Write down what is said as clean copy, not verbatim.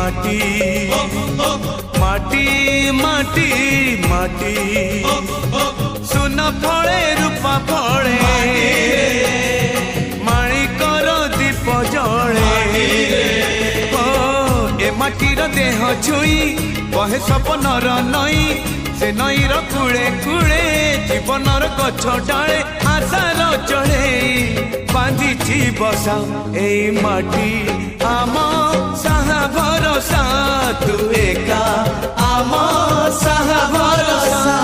माटी माटी माटी माटी सुन फले रूपा फले माणिकर दीप जले ए माटीर देह छुई बहे सपनर नई से नईर कूले कूले जीवनर गछ डाले आशार चढ़े बांधी बसा ए माटी आम साहा भरोसा तू एका आम साहा भरोसा।